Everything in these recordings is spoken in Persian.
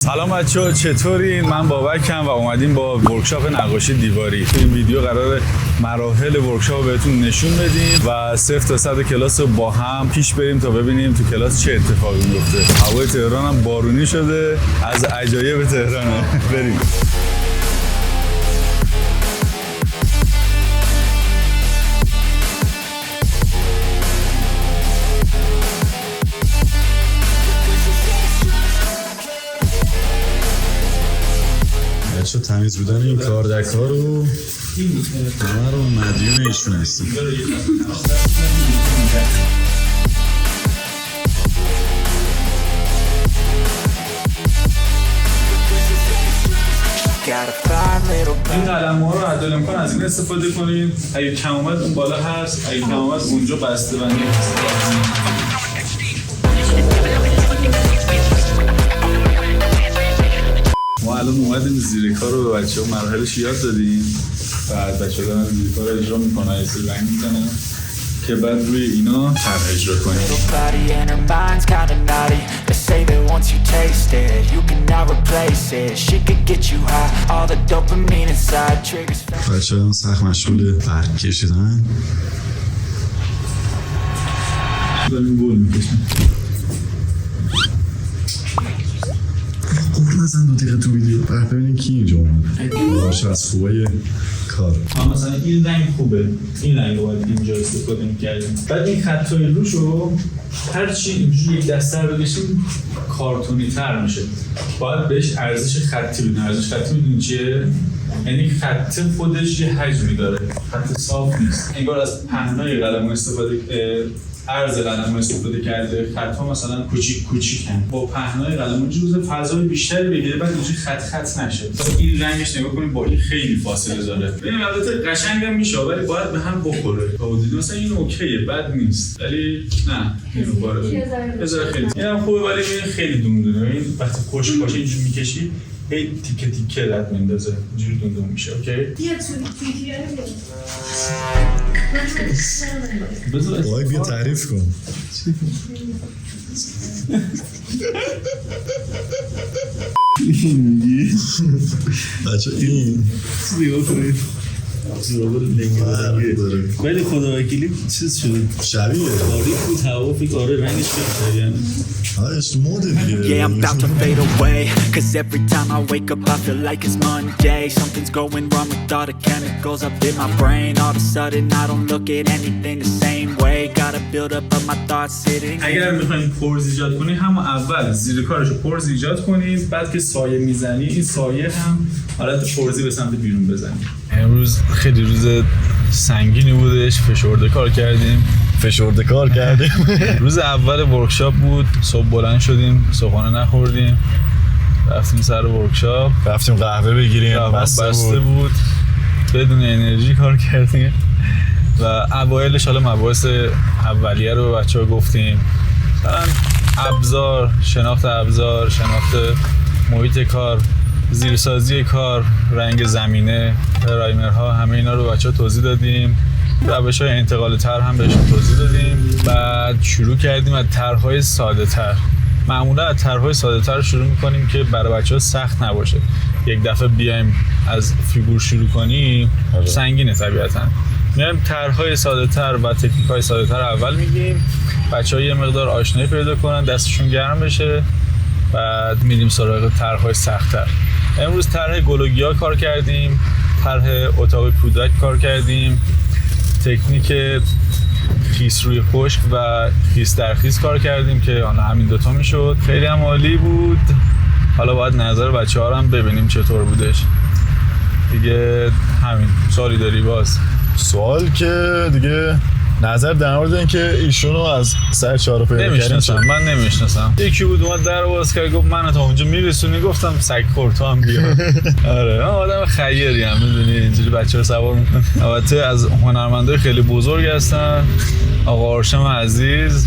سلام بچه‌ها، چطورین؟ من بابکم و اومدیم با ورکشاپ نقاشی دیواری. تو این ویدیو قراره مراحل ورکشاپ بهتون نشون بدیم و 0 تا 100 کلاس رو با هم پیش بریم تا ببینیم تو کلاس چه اتفاقی میفته. هوای تهران هم بارونی شده، از عجایب تهرانه. بریم. بچه تمیز بودن این کاردک‌ها رو همه رو مدیون ایشون هستیم. این قلم ها رو عدل امکان از این استفاده کنید. اگه کم اومد اون بالا هست، اگه کم اومد اونجا بسته بندی هست. ما الان اومدیم زیر کار رو به بچه‌ها مراحلش یاد دادیم. بعد بچه‌ها دارن زیر کار اجرا میکنن، یه سری رنگ میزنن که بعد روی اینا طرح اجرا کنیم. بچه‌ها سخت مشغول برگ کشیدن. داریم گل میکشیم. نزن 2 دقیقه تو ویدیو ببینیم کی اینجا اومده. باشه از خوبای کار. مثلا این رنگ خوبه، این رنگ رو باید اینجا استفاده می‌کردیم. بعد این خطای روشو هرچی اینجوری یک دسته رو بکشیم کارتونی تر میشه. باید بهش ارزش خطی بدیم. ارزش خطی میدونی چیه؟ یعنی خط خودش یه حجمی داره، خط صاف نیست. انگار از پهنای قلم استفاده عرض قلم استفاده کرده، خط‌ها مثلا کوچیکن. با پهنای قلم جزء فضای بیشتری بگیره، بعد اینجوری خط نشه. این رنگش نگاه کنید با این خیلی فاصله داره. ببین البته قشنگ هم میشه ولی باید به هم بخوره. تا مثلا این اوکیه، بد نیست. ولی نه، اینو باره. بذار خیلی. اینم خوبه ولی این خیلی دونه. این وقتی خشک باشه اینجوری میکشی، هی تیکه رد میندازه. اینجوری دونه میشه، اوکی؟ باید بیا تعریف کن. بچه این نگاه کنید زرابر لنگه ولی خدا وکیلی چیز شد شبیه باریک بود هوا فکر آره رنگش بهتر یعنی هایش موده دیگه. Yeah, I'm about to fade away Cause every time I wake up I feel like it's Monday Something's going wrong with all the chemicals up in my brain All of a sudden I don't look at anything the same way Gotta build up of my thoughts sitting اگر میخواین پرز ایجاد کنید همون اول زیر کارشو پرز ایجاد کنید، بعد که سایه میزنی این سایه هم حالت پرزی به سمت بیرون بزنید. امروز خیلی روز سنگینی بودش، فشرده کار کردیم. روز اول ورکشاپ بود، صبح بلند شدیم، صبحانه نخوردیم، رفتیم سر ورکشاپ، رفتیم قهوه بگیریم، بسته بود، بدون انرژی کار کردیم و اوایلش حالا مباحث اولیه رو به بچه‌ها گفتیم، مثلا ابزار، شناخت محیط کار، زیرسازی کار، رنگ زمینه، پرایمرها، همه اینا رو بچه‌ها توضیح دادیم. روش‌های انتقال طرح هم بهشون توضیح دادیم. بعد شروع کردیم از طرح‌های ساده‌تر. معمولا از طرح‌های ساده‌تر شروع می‌کنیم که برای بچه‌ها سخت نباشه. یک دفعه بیایم از فیگور شروع کنیم سنگینه طبیعتاً. میایم طرح‌های ساده‌تر و تکنیک‌های ساده‌تر اول میگیم. بچه‌ها یه مقدار آشنایی پیدا کنن، دستشون گرم بشه. بعد میریم سراغ طرح‌های سخت‌تر. امروز طرح گلوگیا کار کردیم، طرح اتاق کودک کار کردیم، تکنیک خیس روی خشک و خیس در خیس کار کردیم که همین دوتا میشد. خیلی هم عالی بود. حالا باید نظر بچه‌ها رو هم ببینیم چطور بودش. دیگه همین. سوالی داری باز؟ سوال که دیگه نظر در مورد اینکه ایشونو از سر چهار پیدا کردن. من نمیشناسم. یکی بود اومد در باز کرد گفت من تا اونجا میرسونی، گفتم سگ خور تو هم بیا. آره من آدم خیری ام، میدونی اینجوری بچه‌ها سوار میکنن. البته از هنرمندای خیلی بزرگ هستن. آقا آرشم عزیز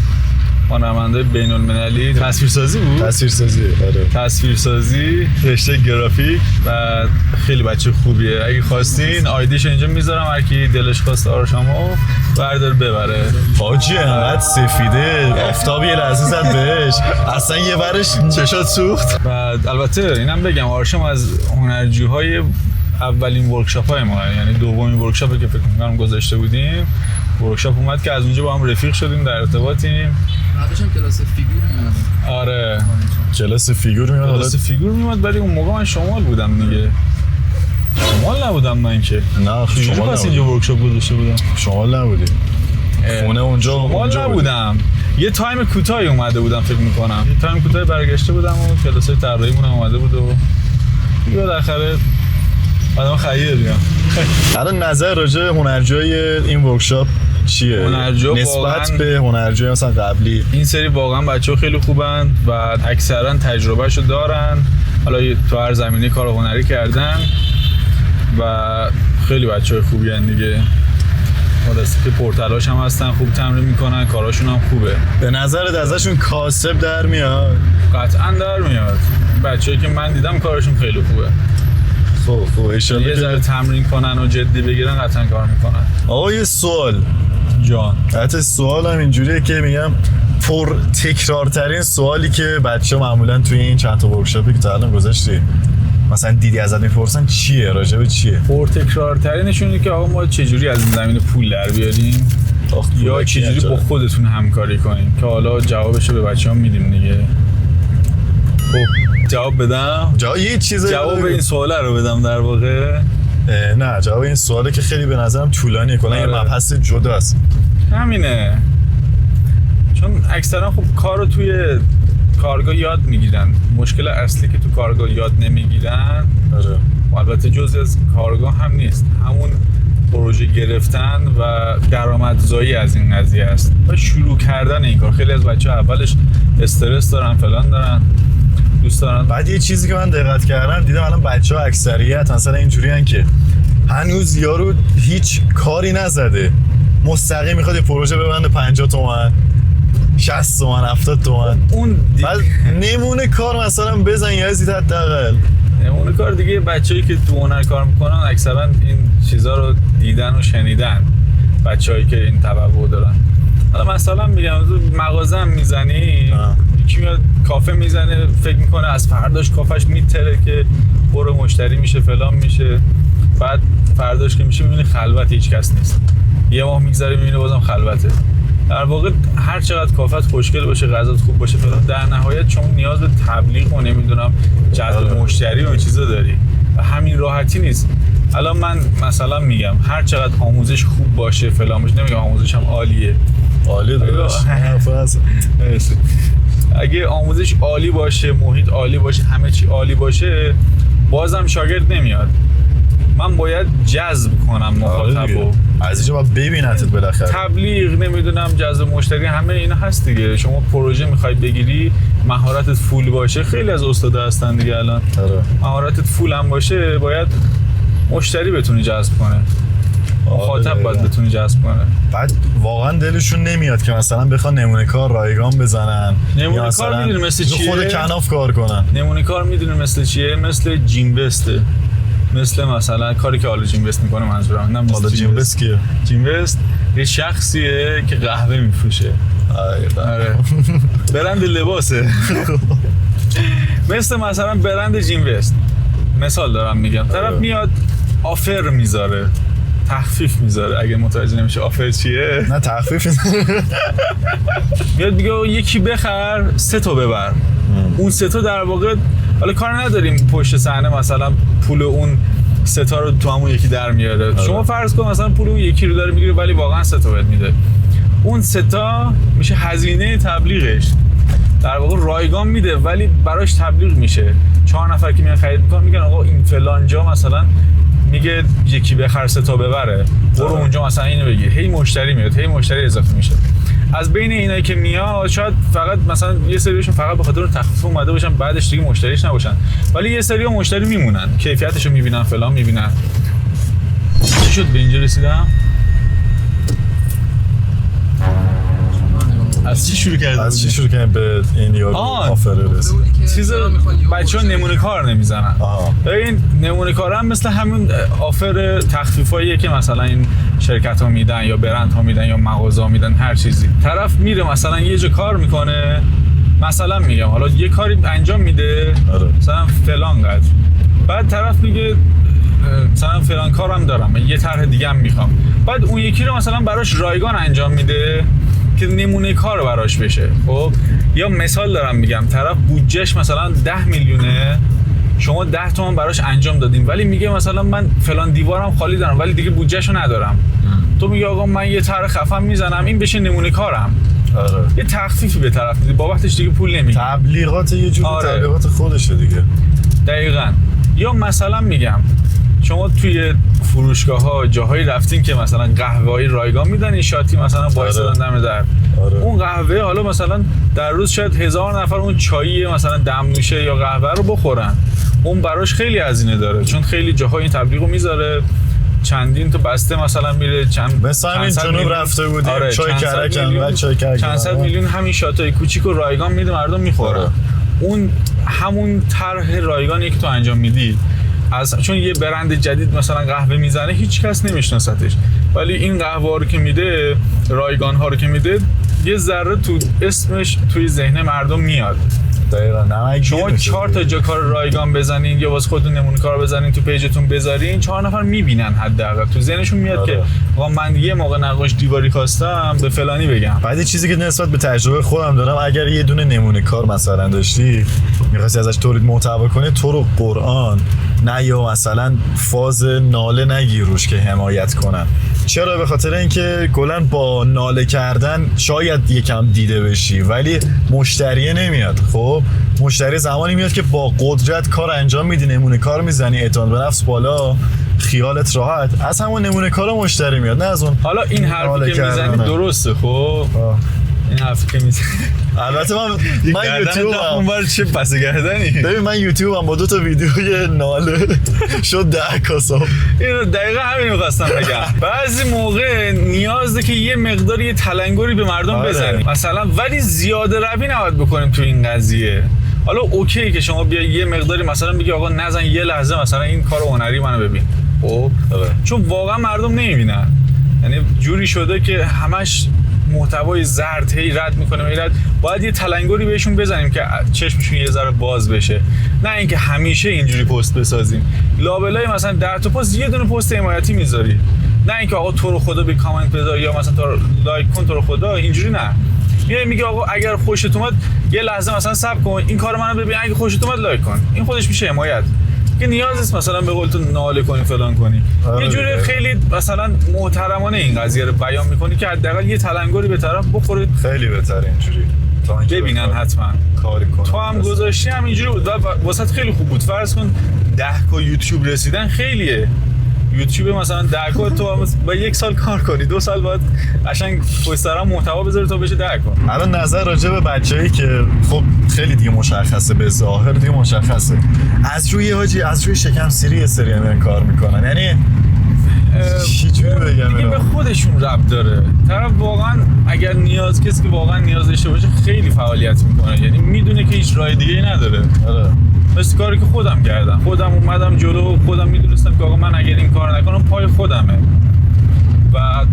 هنرمندای بین‌المللی تصویرسازی بود. تصویرسازی آره. تصویرسازی، رشته گرافیک و خیلی بچه خوبیه. اگه خواستین آیدیش اینجا میذارم، هر کی دلش خواست آرشامو بردار ببره. حاجی انقدر سفیده، آفتابی یه لحظه زد بهش، اصلا یه ورش چشات سوخت. و البته اینم بگم آرشام از هنرجوهای اولین ورکشاپ‌های ما، یعنی دومین ورکشاپی که فکر می‌کنم گذاشته بودیم. ورکشاپ اومد که از اونجا با هم رفیق شدیم، در ارتباطیم. بعدش هم کلاس فیگور میاد. آره کلاس فیگور میاد. کلاس فیگور میاد، ولی اون موقع من شمال بودم دیگه. شمال نبودم من که. نه شمال پس اینجا ورکشاپ گذاشته بودم. شمال نبودی. خونه اونجا شمال نبودم. یه تایم کوتاهی اومده بودم فکر می‌کنم. یه تایم کوتاهی برگشته بودم و کلاسای طراحیمون اومده بود و دیگه بالاخره آدم خیره دیگه. الان نظر راجع به هنرجوی این ورکشاپ چیه؟ هنرجو نسبت به هنرجوی مثلا قبلی. این سری واقعا بچه‌ها خیلی خوبن و اکثرا تجربهشو دارن. حالا تو هر زمینه کار هنری کردن و خیلی بچه‌های خوبی ان دیگه. خلاص که پورتالاش هم هستن، خوب تمرین میکنن، کاراشون هم خوبه. به نظرت ازشون کاسب در میاد؟ قطعا در میاد. بچه‌ای که من دیدم کارشون خیلی خوبه. خب ان یه ذره تمرین کنن و جدی بگیرن قطعا کار میکنن. آقا یه سوال جان. حتی سوالم اینجوریه که میگم پر تکرارترین سوالی که بچه معمولا توی این چند تا ورکشاپی که تا الان گذاشتی مثلا دیدی ازت میپرسن چیه؟ راجب چیه؟ پر تکرارترینشون اینه که آقا ما چجوری از این زمینه پول در بیاریم یا چجوری با خودتون همکاری کنیم، که حالا جوابشو به بچه‌ها میدیم دیگه. خب جواب بدم؟ یه چیز جواب این سواله رو بدم در واقع. نه جواب این سواله که خیلی به نظرم طولانیه، کلا یه مبحث جداست. همینه، چون اکثرا خب کار رو توی کارگاه یاد میگیرن. مشکل اصلی که تو کارگاه یاد نمیگیرن، آره البته جزء از کارگاه هم نیست، همون پروژه گرفتن و درآمدزایی از این قضیه است و شروع کردن این کار. خیلی از بچه‌ها اولش استرس دارن، فلان دارن، دوست دارن. بعد یه چیزی که من دقت کردم دیدم الان بچه‌ها اکثریت مثلا اینجوریان که هنوز یارو هیچ کاری نزده، مستقیم میخواد یه پروژه ببنده 50 تومن 60 تومن 70 تومن. اون بعد نمونه کار مثلا بزن یزید حداقل. نمونه کار دیگه بچه‌ای که تو هنر کار میکنن اکثرا این چیزا رو دیدن و شنیدن، بچه‌هایی که این توقع دارن. حالا مثلا میگم مغازه هم میزنی، یکی میاد کافه میزنه فکر میکنه از فرداش کافهش میتره که پر مشتری میشه فلان میشه، بعد فرداش که میشه میبینی خلوت هیچ کس نیست. یه ماه میگذره میبینی بازم خلوته. در واقع هر چقدر کافت خوشگل باشه، غذات خوب باشه فلان، در نهایت چون نیاز به تبلیغ و نمیدونم جذب مشتری و این چیزا داری و همین راحتی نیست. الان من مثلا میگم هر چقدر آموزش خوب باشه فلان باشه، نمیگم آموزش هم عالیه، عالی داشت. اگه آموزش عالی باشه، محیط عالی باشه، همه چی عالی باشه، بازم شاگرد نمیاد. من باید جذب کنم مخاطبو، از اینجا باید ببینتت بالاخره. تبلیغ نمیدونم جذب مشتری همه اینا هست دیگه. شما پروژه میخوای بگیری، مهارتت فول باشه، خیلی از استادا هستن دیگه الان. مهارتت فول هم باشه، باید مشتری بتونی جذب کنه، مخاطب باید بتونی جذب کنه. بعد واقعا دلشون نمیاد که مثلا بخوان نمونه کار رایگان بزنن، نمونه کار میدونی مثل چیه؟ خود کناف کار کنن. نمونه کار میدونی مثل چیه؟ مثل جینوسته، مثلا کاری که حالا جینوست میکنه منظورم. نه حالا جینوست کیه؟ جینوست یه شخصیه که قهوه میفروشه. آره برند لباسه. مثلا برند جینوست، مثال دارم میگم. طرف میاد آفر میذاره، تخفیف میذاره. اگه متوجه نمیشه آفر چیه؟ نه تخفیف میاد میگه یکی بخر 3 تا ببر. اون 3 تا در واقع حالا کار نداریم پشت صحنه مثلا پول اون 3 تا رو تو همون یکی در میاره. شما فرض کن مثلا پول اون یکی رو داره میگیره ولی واقعا 3 تا بهت میده. اون 3 تا میشه هزینه تبلیغش. در واقع رایگان میده ولی براش تبلیغ میشه. 4 نفر که میان خرید میکنن میگن آقا این فلان جا مثلا میگه یکی بخر 3 تا ببره، برو اونجا مثلا اینو بگیر. هی مشتری میاد، هی مشتری اضافه میشه. از بین اینایی که میاد شاید فقط مثلا یه سریشون فقط به خاطر تخفیف اومده باشن، بعدش دیگه مشتریش نباشن، ولی یه سری مشتری میمونن، کیفیتشو میبینن فلان میبینن. چی شد به اینجا رسیدم؟ از چی شروع کردیم؟ از چی شروع کردیم به این یارو آفر رسید؟ چیز بچه‌ها نمونه کار نمیزنن. این نمونه کار هم مثل همون آفر تخفیفاییه که مثلا این شرکت‌ها میدن یا برندها میدن یا مغازه‌ها میدن، هر چیزی. طرف میره مثلا یه جا کار میکنه، مثلا میگم حالا یه کاری انجام میده، مثلا فلان قدر، بعد طرف میگه مثلا فلان کارم دارم، یه طرح دیگه هم میخوام، بعد اون یکی رو مثلا براش رایگان انجام میده که نمونه کار براش بشه. خب یا مثال دارم میگم، طرف بودجهش مثلا 10 میلیونه، شما 10 تومن براش انجام دادیم، ولی میگه مثلا من فلان دیوارم خالی دارم ولی دیگه بودجهشو ندارم. تو میگه آقا من یه طرح خفن میزنم، این بشه نمونه کارم. یه تخفیفی به طرف میدی، بابتش دیگه پول نمیگیری. تبلیغات یه جور تبلیغات خودشه دیگه. دقیقاً. یا مثلا میگم شما توی فروشگاه‌ها جاهایی رفتین که مثلا قهوه‌ای رایگان میدن، این شاتی مثلا وایسادن دم در. اون قهوه حالا مثلا در روز شاید 1000 نفر اون چایی مثلا دمنوشه یا قهوه رو بخورن، اون براش خیلی هزینه داره، چون خیلی جاها این تبلیغو میذاره، چندین تا بسته مثلا میره، مثلا این جنوب رفته بودیم چای کرکن و چای کرکن چند صد میلیون همین شاتای کوچیک و رایگان میده، مردم میخورن. اون همون طرح رایگانی که تو انجام میدی، چون یه برند جدید مثلا قهوه میزنه هیچ کس نمیشناستش، ولی این قهوه رو که میده، رایگان ها رو که میده، یه ذره تو اسمش توی ذهن مردم میاد. دقیقاً. شما 4 تا جا کار رایگان بزنین یا واسه خودتون نمونه کار بزنین تو پیجتون بذارین، 4 نفر میبینن، حداقل تو ذهنشون میاد که آقا من یه موقع نقاش دیواری خواستم به فلانی بگم. بعد چیزی که نسبت به تجربه خودم دارم، اگر یه دونه نمونه کار مثلا داشتی می‌خواستی ازش تولید محتوا کنی، تو رو قرآن نه یا مثلا فاز ناله نگیر روش که حمایت کنن. چرا؟ به خاطر اینکه کلا با ناله کردن شاید یکم دیده بشی ولی مشتری نمیاد. خب مشتری زمانی میاد که با قدرت کار انجام میدی، نمونه کار میزنی، اعتماد به نفس بالا، خیالت راحت، از همون نمونه کار مشتری میاد، نه از اون. حالا این حرفی که میزنی درسته. خب این حرفی که میزنی، البته من یوتیوب اونور چه پس گردنی، ببین من یوتیوب هم با 2 تا ویدیوی ناله شد 10 کاسا. اینو دقیقاً همین می‌خواستم بگم. بعضی موقع نیازه که یه مقداری یه تلنگری به مردم بزنی مثلا، ولی زیاده روی نباید بکنیم تو این قضیه. حالا اوکی که شما بیا یه مقداری مثلا بگی آقا نزن یه لحظه مثلا این کار هنری منو ببین. خب چون واقعا مردم نمیبینن، یعنی جوری شده که همش محتوای زرد هی رد میکنه میرد، باید یه تلنگری بهشون بزنیم که چشمشون یه ذره باز بشه، نه اینکه همیشه اینجوری پست بسازیم لابلای مثلا 10 تا پست یه دونه پست حمایتی میذاری، نه اینکه آقا تو رو خدا به کامنت بذار یا مثلا تو لایک کن، تو رو خدا اینجوری نه. میگه آقا اگر خوشت اومد یه لحظه مثلا صبر کن این کارو منو ببین، اگه خوشت اومد لایک کن، این خودش میشه حمایت. که نیاز نیست مثلا به قول تو ناله کنی فلان کنی، یه جوری خیلی مثلا محترمانه این قضیه رو بیان میکنی که حداقل یه تلنگری به طرف بخوره. خیلی بهتره اینجوری ببینن حتما کاری کنن. تو هم گذاشتی هم اینجوری بود، واسط خیلی خوب بود. فرض کن 10K یوتیوب رسیدن خیلیه. یوتیوب مثلا 10K تو با 1 سال کار کنی، 2 سال بعد قشنگ پشت‌سر محتوا بذاری تا بشه 10K. الان نظر راجع به بچه‌ای که خب خیلی دیگه مشخصه، به ظاهر دیگه مشخصه، از روی شکم سیری یه سری همین کار میکنن، یعنی چی جوری بگم دیگه به خودشون ربط داره. طرف واقعا اگر کسی که واقعا نیاز داشته باشه خیلی فعالیت میکنه، یعنی میدونه که هیچ راه دیگه‌ای نداره. مثل کاری که خودم کردم، خودم اومدم جلو، خودم میدونستم که آقا من اگر این کار نکنم پای خودمه و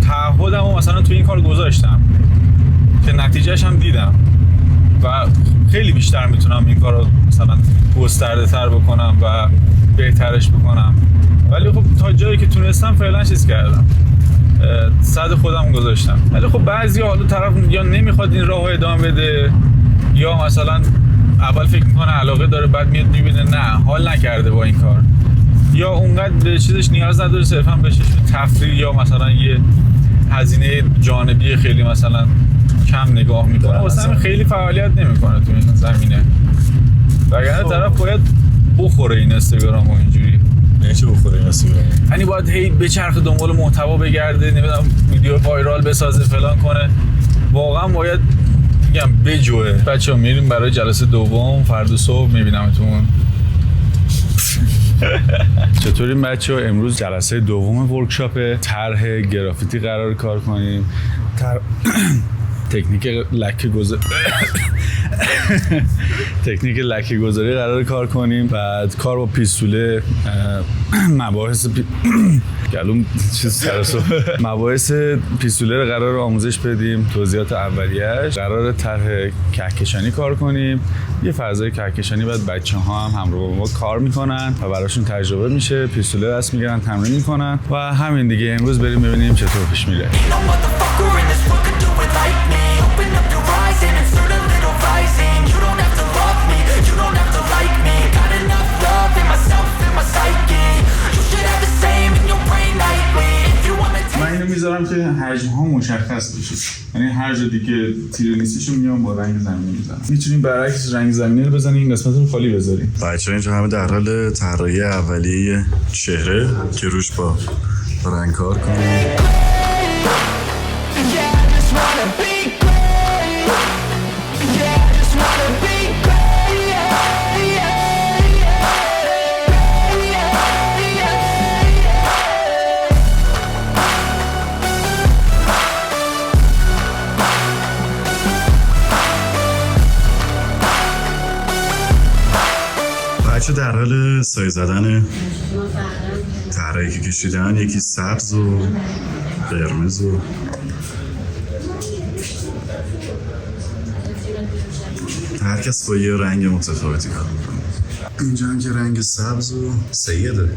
تعهدمو مثلا تو این کار گذاشتم که نتیجهش هم دیدم و خیلی بیشتر میتونم این کارو مثلا گسترده تر بکنم و بهترش بکنم، ولی خب تا جایی که تونستم فعلا چیز کردم، صد خودم گذاشتم. ولی خب بعضی حالا طرف یا نمیخواد این راهو ادامه بده یا مثلا اول فکر میکنه علاقه داره، بعد میاد میبینه نه حال نکرده با این کار، یا اونقدر به چیزش نیاز نداره، صرفا بهش تفریح یا مثلا یه هزینه جانبی خیلی مثلا کم نگاه میکنه، واسه همین خیلی فعالیت نمیکنه تو این زمینه. وگرنه طرف باید بخوره این اینستاگرام و اینجوری. نه چه بخوره این اینستاگرام، یعنی باید هی بچرخه دنبال محتوا بگرده، نمیدونم ویدیو وایرال بسازه فلان کنه. واقعا باید میگم بجوه. بچه‌ها میریم برای جلسه دوم، فردا صبح میبینمتون. چطورین بچه‌ها؟ امروز جلسه دوم ورکشاپ طرح گرافیتی قرار کار کنیم. تکنیک لکه گذاری قرار کار کنیم. بعد کار با پیستوله، مباحث مباحث پیستوله رو قرار آموزش بدیم، توضیحات اولیه‌اش. قرار طرح کهکشانی کار کنیم. یه فضای کهکشانی بعد بچه‌ها هم همراه با ما کار میکنن و براشون تجربه میشه، پیستوله دست میگیرن، تمرین میکنن و همین دیگه. امروز بریم ببینیم چطور پیش میره. من اینو میذارم که حجم ها مشخص بشه، یعنی هر جا دیگه تیره نیستیشو میام با رنگ زمینی میزنم. میتونیم برعکس رنگ زمینی رو بزنیم، این قسمت رو خالی بذاریم. بچه‌ها اینجا همه در حال طراحی اولیه چهره که روش با رنگ کار کنیم. بچه در حال سایه زدن طرحی که کشیدن، یکی سبز و قرمز و هر کس با یه رنگ متفاوتی کار میکنه. اینجا هم که رنگ سبز و سیده،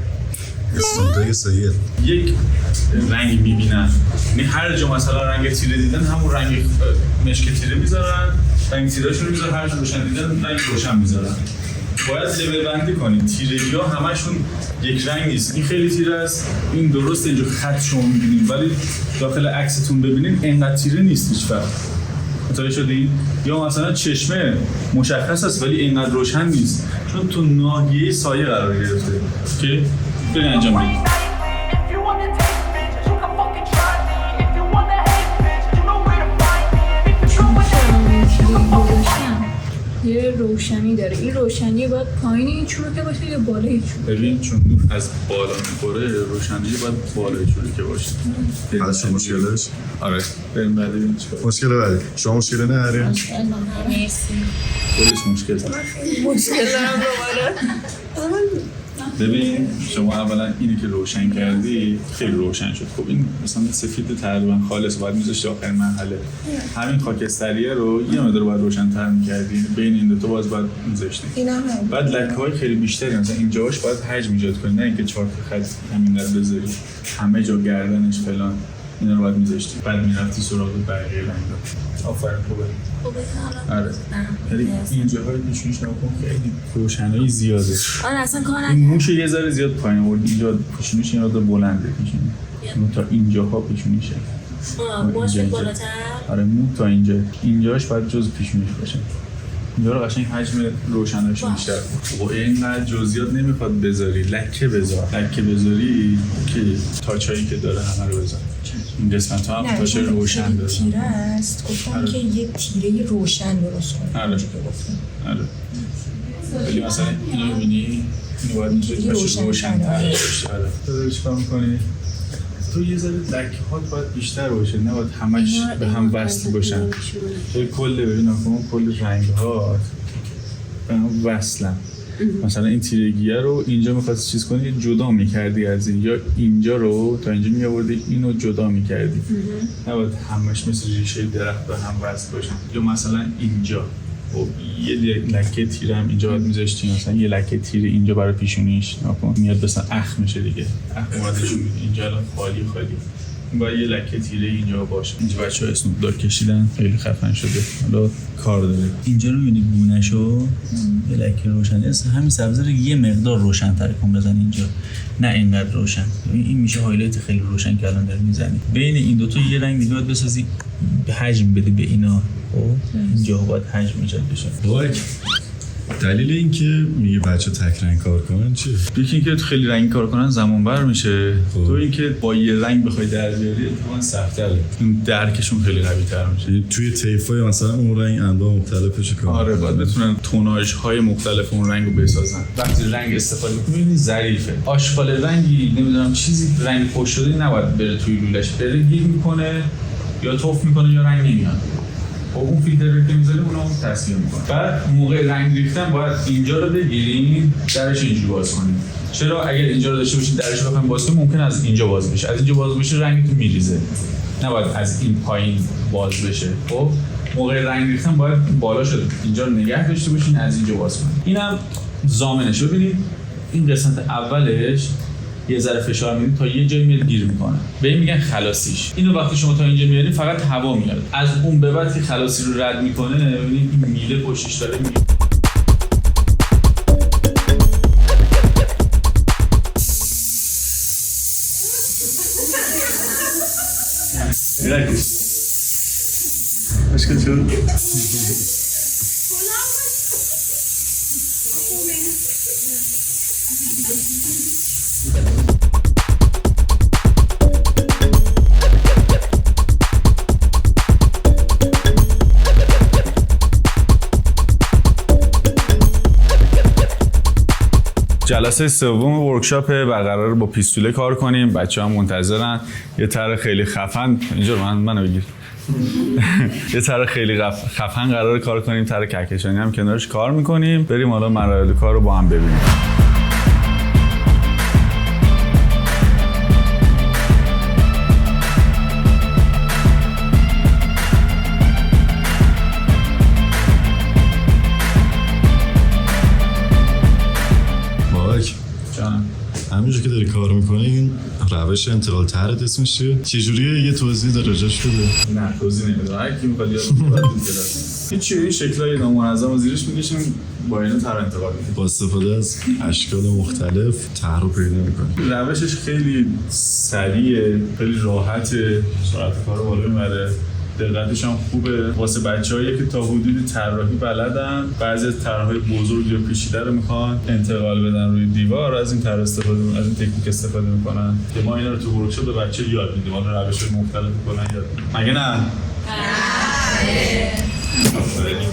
استونده سید. یک رنگی میبینن، یعنی هر جا مثلا رنگ تیره دیدن همون رنگ مشک تیره میذارن، رنگ تیرهشون رو میذارن، هر جا روشن دیدن رنگ روشن میذارن. باید لول بندی کنید. تیرگی ها همشون یک رنگ نیست. این خیلی تیره است، این درست اینجا خط شما میبینید، ولی داخل عکستون ببینید اینقدر تیره نیست هیچ وقت. متوجه شدید؟ یا مثلا چشمه مشخص است ولی اینقدر روشن نیست، چون تو ناحیه سایه قرار گرفته. که برید انجام بدید. یه روشنی داره، این روشنی باید پایین این چروکه باشه یا بالای چروکه؟ ببین چون نور از بالا میخوره، روشنی باید بالای چروکه باشه. بعد شما مشکلش؟ آره بریم بعد ببینیم چیکار. مشکل بعدی شما مشکل نداری؟ مرسی. خودش مشکل داره. مشکل دارم دوباره. ببین شما اولا اینی که روشن کردی خیلی روشن شد. خب این مثلا سفید تقریبا خالص باید میذاشتی آخرین مرحله. همین خاکستریه رو یه مقدار باید روشن‌تر می‌کردی، بین این دو تا باز باید میذاشتی. بعد لکه‌های خیلی بیشتری مثلا اینجاش باید حجم ایجاد کنی، نه اینکه 4 تا خط همین رو بذاری همه جا گردنش فلان، اینا رو باید میذاشتی. بعد میرفتی سراغ بقیه رنگا. آفرین خوبه. آره. ولی این جاهای پیشونیش نکن خیلی روشنایی زیاده. آره اصلا کار این موش یه ذره زیاد پایین آورد. اینجا پیشونیش این مقدار بلنده پیشونی. تا اینجاها پیشونیشه. موش بالاتر. آره مو تا اینجاش باید جز پیشونیش باشه. اینجا رو قشنگ حجم روشناییش بیشتر. و اینقدر جزئیات نمیخواد بذاری، لکه بذار. لکه بذاری که تاچایی که داره همه رو بذار. این قسمت ها هم تاچای روشن داره. تیره است. گفتم که یک تیره روشن درست کنیم. آره. ولی مثلا اینو می‌بینی، اینو باید می‌ذاری روشن‌تر باشه. آره. تو چیکار می‌کنی؟ تو یه ذره لکه‌هات باید بیشتر باشه، نه باید همش به هم وصل باشن. تو ببین کل رنگ‌ها به هم وصلن. مثلا این تیرگیه رو اینجا می‌خواستی چیز کنی جدا می‌کردی از این، یا اینجا رو تا اینجا می‌آوردی اینو جدا می‌کردی. نباید همش مثل ریشه درخت به هم وصل باشن. یا مثلا اینجا و یه لکه تیره هم اینجا باید می‌ذاشتی، مثلا یه لکه تیره اینجا برای پیشونیش نکن، میاد مثلا اخ میشه دیگه. اخ اومدشون اینجا الان خالی این باید یه لکه تیره اینجا باشه. اینجا بچه‌ها اسنوپ داگ کشیدن، خیلی خفن شده. حالا کار داره. اینجا رو می‌بینی گونه‌شو یه لکه روشن است، همین سبزه رو یه مقدار روشن‌تر کن بزن اینجا، نه اینقدر روشن. این میشه هایلایت خیلی روشن که الان داری می‌زنی. بین این دو تا یه رنگ دیگه باید بسازی، حجم بدی به اینا. خب اینجا باید حجم ایجاد بشه. دلیل اینکه میگه بچه تک رنگ کار کنن چیه؟ یکی اینکه خیلی رنگی کار کنن زمان بر میشه. تو اینکه با یه رنگ بخوای در بیاری اتفاقا سخت‌تره. این درکشون خیلی قوی‌تر میشه. توی طیفای مثلا اون رنگ انواع مختلفش کار. آره باید بتونن توناژهای مختلف اون رنگو بسازن. وقتی رنگ استفاده می‌کنی می‌بینی ظریفه. آشغال رنگی نمیدونم چیزی رنگ خوش شده نباید بره توی لولش، بره گیر میکنه یا توف میکنه یا رنگ نمیاد. خب اون فیلتری که می‌ذاریم اونو تصفیه می‌کنه. بعد موقع رنگ ریختن باید اینجا رو بگیریم، درش اینجوری باز کنیم. چرا اگر اینجا رو داشته باشید درش رو بخوایم باز کنیم ممکن از اینجا باز بشه. از اینجا باز بشه رنگتون میریزه. نباید از این پایین باز بشه. خب موقع رنگ ریختن باید بالا شده اینجا رو نگه داشته باشین، از اینجا باز کنید. اینم ضامنش. ببینید این قسمت اولش یه ذره فشار میدید تا یه جایی میاد گیر میکنه، به این میگن خلاصیش. اینو وقتی شما تا اینجا میارید فقط هوا میاد، از اون به بعد که خلاصی رو رد میکنه ببینید این میله پشتش داره اشکال شد. جلسه سوم ورکشاپ و قراره با پیستوله کار کنیم. بچه‌ها منتظرن. یه طرح خیلی خفن اینجا منو بگیر. یه طرح خیلی خفن قراره کار کنیم. طرح کهکشانی هم کنارش کار میکنیم. بریم حالا مراحل کار رو با هم ببینیم. همینجور که داری کار میکنی این روش انتقال طرحت اسمش چیه؟ چجوریه؟ یه توضیح داره راجعش بده. نه توضیح نمیدونم. هر کی میخواد یاد بگیره. هیچ این شکلای نامنظم زیرش میکشیم با اینو طرح انتقال میدیم. با استفاده از اشکال مختلف طرح رو پیدا میکنیم. روشش خیلی سریعه، خیلی راحته، سرعت کار رو بالا میبره. دقتش هم خوبه واسه بچه‌هایی که تا حدودی طراحی بلدن. بعضی از طرح‌های بزرگ یا پیچیده رو میخوان انتقال بدن روی دیوار، از این طرح استفاده از این تکنیک استفاده میکنن که ما اینا رو تو ورکشاپ به بچه یاد میدیم. حالا روش‌های مختلف میکنن یاد میدیم. مگه نه؟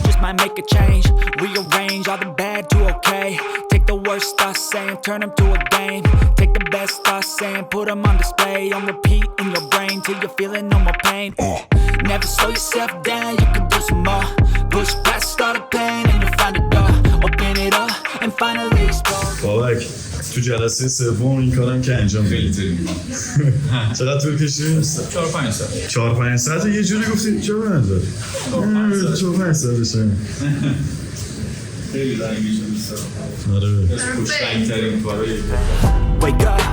Just might make a change, rearrange all the bad to okay. Take the worst thoughts saying, turn them to a game. Take the best thoughts saying, put them on display. On repeat in your brain till you're feeling no more pain. Never slow yourself down, you can do some more. Push past all the pain and you'll find a door. Open it up and finally explore. بابک تو جلسه سوم این کارم که انجام خیلی بدید. طول می‌کنه. چقدر طول کشید؟ 4-5 ساعت. 4-5 ساعت یه جوری گفتید چه بنظر؟ 4-5 ساعت بشه. خیلی رنگیش دوست دارم. آره. از خوش‌رنگ‌ترین کارایی. Wake up,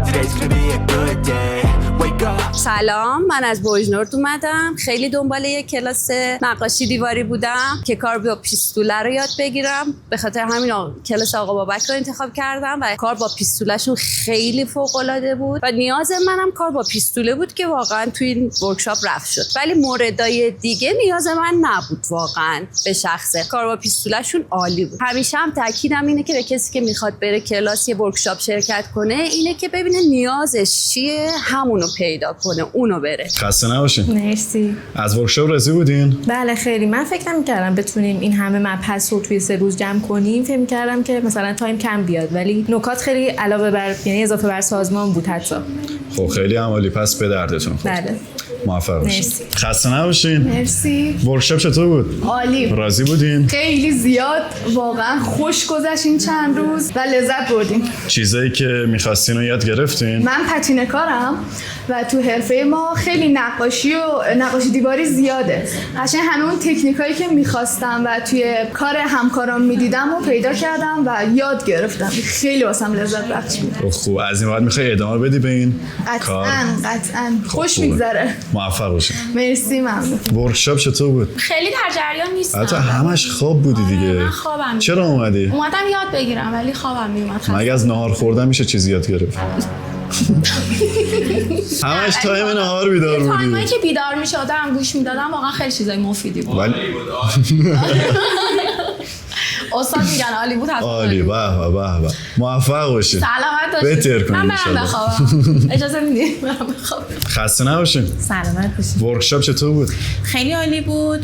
today's gonna be a good day. Wake up. سلام، من از بوجنورد اومدم. خیلی دنبال یک کلاس نقاشی دیواری بودم که کار با پیستوله رو یاد بگیرم. به خاطر همین کلاس آقا بابک رو انتخاب کردم و کار با پیستوله‌شون خیلی فوق‌العاده بود و نیاز منم کار با پیستوله بود که واقعا توی این ورکشاپ رفت شد. ولی موردای دیگه نیاز من نبود واقعا. به شخصه کار با پیستوله‌شون عالی بود. همیشه هم تاکیدم اینه که به کسی که میخواد بره کلاس یا ورکشاپ شرکت کنه اینه که ببینه نیازش چیه، همونو پیدا کنه، اونو بره. خسته نباشین. مرسی. از ورکشاپ راضی بودین؟ بله خیلی. من فکر نمی‌کردم بتونیم این همه مبحث رو توی 3 روز جمع کنیم. فکر می‌کردم که مثلا تایم کم بیاد، ولی نکات خیلی علاوه بر یعنی اضافه بر سازمان بود حتی. خب خیلی عمالی، پس به دردتون خورد. بله. موفق باشین. مرسی. خسته نباشین. مرسی. ورکشاپ چطور بود؟ عالی. راضی بودین؟ خیلی زیاد واقعا خوش گذشت این چند روز و لذت بردیم. چیزایی که می‌خواستین رو یاد گرفتین؟ من پتینه‌کارم و تو حرفه ما خیلی نقاشی دیواری زیاده. قشنگ همه اون تکنیکایی که می‌خواستم و توی کار همکارام می‌دیدم و پیدا کردم و یاد گرفتم. خیلی واسم لذت بخش بود. خوب، از این بعد می‌خوای ادامه بدی به این کار؟ قطعاً. خوش می‌گذره. موفق باشین. مرسی ممنون. ورکشاپ چطور بود؟ خیلی در جریان نیستم. حتی همش خواب بودی دیگه. من خوابم. چرا اومدی؟ اومدم یاد بگیرم ولی خوابم میومد. مگه از نهار خوردن میشه چیزی یاد گرفت؟ همش تایم نهار بیدار بودی. تایمایی که بیدار میشدم گوش میدادم واقعا خیلی چیزای مفیدی بود. استاد میگن عالی بود حتما عالی. به به به به. موفق باشین. سلامت باشین. بهتر کنین من برم انشالله. بخوابم. اجازه میدید برم بخوابم. خسته نباشین. سلامت باشین. ورکشاپ چطور بود؟ خیلی عالی بود.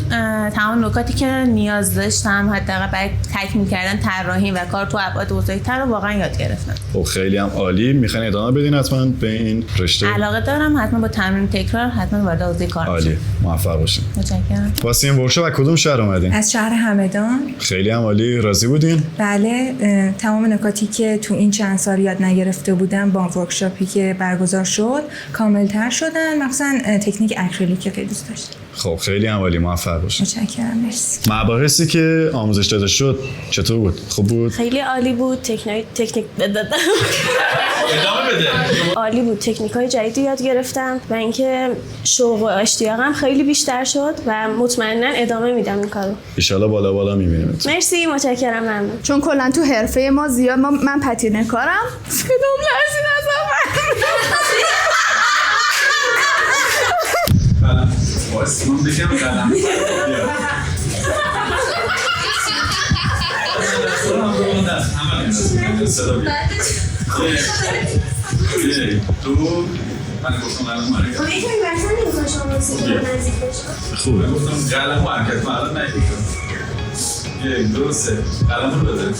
تمام نکاتی که نیاز داشتم حداقل برای تکمیل کردن طراحی و کار تو ابعاد بزرگتر رو واقعا یاد گرفتم. خب خیلی هم عالی. میخواین ادامه بدین حتما به این رشته؟ علاقه دارم، حتما با تمرین تکرار حتما وارد حوزه کار عالی. بشم. موفق باشین. متشکرم. واسه این ورکشاپ از کدوم شهر اومدین؟ از شهر همدان. خیلی هم عالی. راضی بودین؟ بله، تمام نکاتی که تو این چند سال یاد نگرفته بودم با ورکشاپی که برگزار شد کاملتر شدن، مخصوصا تکنیک اکریلیک که خیلی دوست داشتم. خب خیلی هم عالی. موفق باشین. متشکرم. مرسی. مباحثی که آموزش داده شد چطور بود؟ خوب بود؟ خیلی عالی بود. تکنیک ادامه بده. عالی بود. تکنیک‌های جدیدی یاد گرفتم و اینکه شوق و اشتیاقم خیلی بیشتر شد و مطمئنا ادامه میدم این کارو. ان بالا بالا می‌بینیمت. مرسی، متشکرم. ممنون. چون کلا تو حرفه ما زیاد من پتینه کارم. صدام لرزید قلم واسه من بگم قلم خوبه گفتم قلم و حرکت ما الان نگیشون 1 2 3 قلم رو بده